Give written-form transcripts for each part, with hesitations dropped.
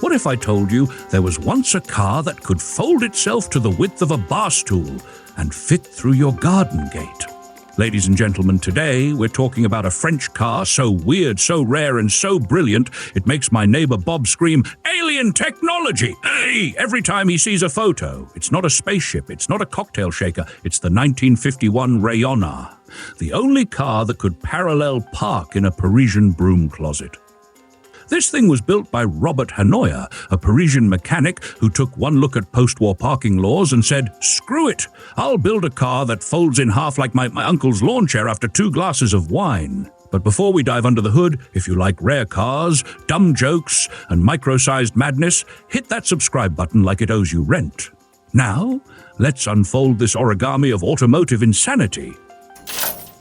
What if I told you there was once a car that could fold itself to the width of a bar stool and fit through your garden gate? Ladies and gentlemen, today we're talking about a French car so weird, so rare, and so brilliant, it makes my neighbor Bob scream, "Alien technology!" Hey! Every time he sees a photo. It's not a spaceship, it's not a cocktail shaker, it's the 1951 Reyonnah, the only car that could parallel park in a Parisian broom closet. This thing was built by Robert Hannoyer, a Parisian mechanic who took one look at post-war parking laws and said, "Screw it, I'll build a car that folds in half like my uncle's lawn chair after 2 glasses of wine." But before we dive under the hood, if you like rare cars, dumb jokes, and micro-sized madness, hit that subscribe button like it owes you rent. Now, let's unfold this origami of automotive insanity.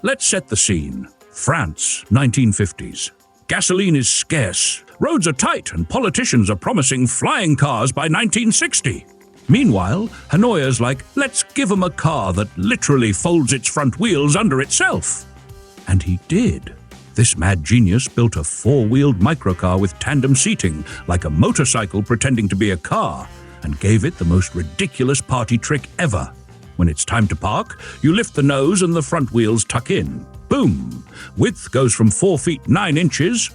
Let's set the scene. France, 1950s. Gasoline is scarce, roads are tight, and politicians are promising flying cars by 1960. Meanwhile, Hannoyer's like, let's give him a car that literally folds its front wheels under itself. And he did. This mad genius built a 4-wheeled microcar with tandem seating, like a motorcycle pretending to be a car, and gave it the most ridiculous party trick ever. When it's time to park, you lift the nose and the front wheels tuck in. Boom! Width goes from 4 feet 9 inches,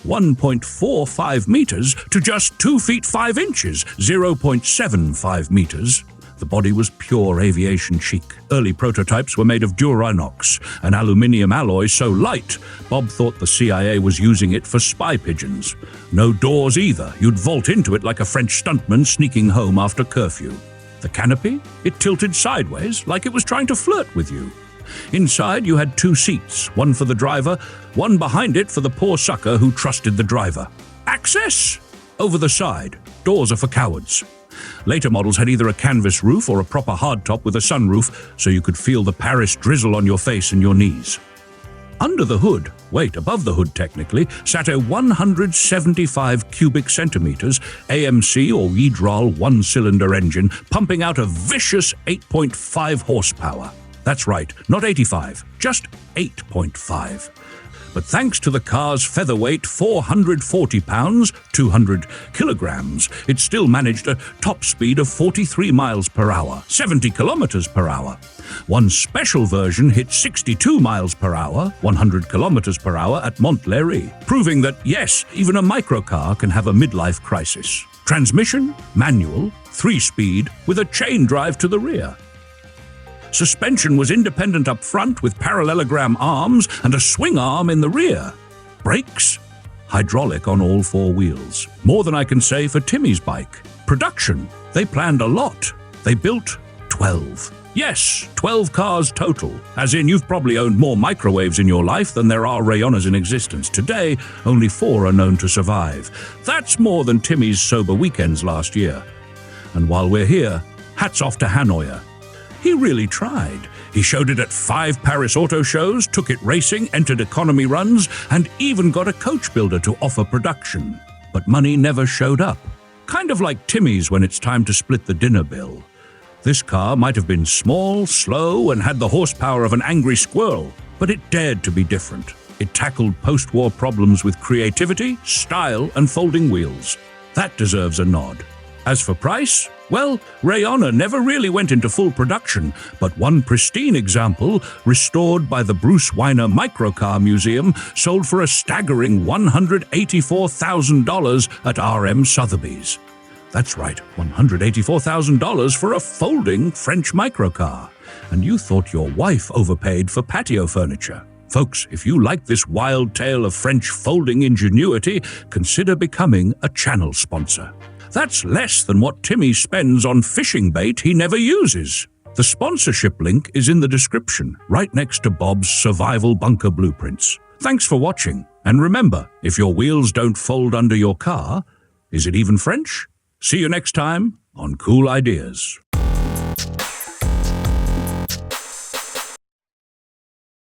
1.45 meters, to just 2 feet 5 inches, 0.75 meters. The body was pure aviation chic. Early prototypes were made of Duranox, an aluminium alloy so light, Bob thought the CIA was using it for spy pigeons. No doors either. You'd vault into it like a French stuntman sneaking home after curfew. The canopy? It tilted sideways like it was trying to flirt with you. Inside, you had 2 seats, one for the driver, one behind it for the poor sucker who trusted the driver. Access? Over the side. Doors are for cowards. Later models had either a canvas roof or a proper hardtop with a sunroof, so you could feel the Paris drizzle on your face and your knees. Under the hood, above the hood technically, sat a 175 cubic centimeters AMC or Weedroll 1-cylinder engine pumping out a vicious 8.5 horsepower. That's right, not 85, just 8.5. But thanks to the car's featherweight 440 pounds, 200 kilograms, it still managed a top speed of 43 miles per hour, 70 kilometers per hour. One special version hit 62 miles per hour, 100 kilometers per hour at Montlhéry, proving that, yes, even a microcar can have a midlife crisis. Transmission, manual, 3-speed, with a chain drive to the rear. Suspension was independent up front with parallelogram arms and a swing arm in the rear. Brakes? Hydraulic on all 4 wheels. More than I can say for Timmy's bike. Production? They planned a lot. They built 12. Yes, 12 cars total. As in, you've probably owned more microwaves in your life than there are Reyonnahs in existence. Today, only 4 are known to survive. That's more than Timmy's sober weekends last year. And while we're here, hats off to Hannoyer. He really tried. He showed it at 5 Paris auto shows, took it racing, entered economy runs, and even got a coach builder to offer production. But money never showed up. Kind of like Timmy's when it's time to split the dinner bill. This car might have been small, slow, and had the horsepower of an angry squirrel, but it dared to be different. It tackled post-war problems with creativity, style, and folding wheels. That deserves a nod. As for price, well, Reyonnah never really went into full production, but one pristine example, restored by the Bruce Weiner Microcar Museum, sold for a staggering $184,000 at RM Sotheby's. That's right, $184,000 for a folding French microcar. And you thought your wife overpaid for patio furniture. Folks, if you like this wild tale of French folding ingenuity, consider becoming a channel sponsor. That's less than what Timmy spends on fishing bait he never uses. The sponsorship link is in the description, right next to Bob's survival bunker blueprints. Thanks for watching, and remember, if your wheels don't fold under your car, is it even French? See you next time on Cool Ideas.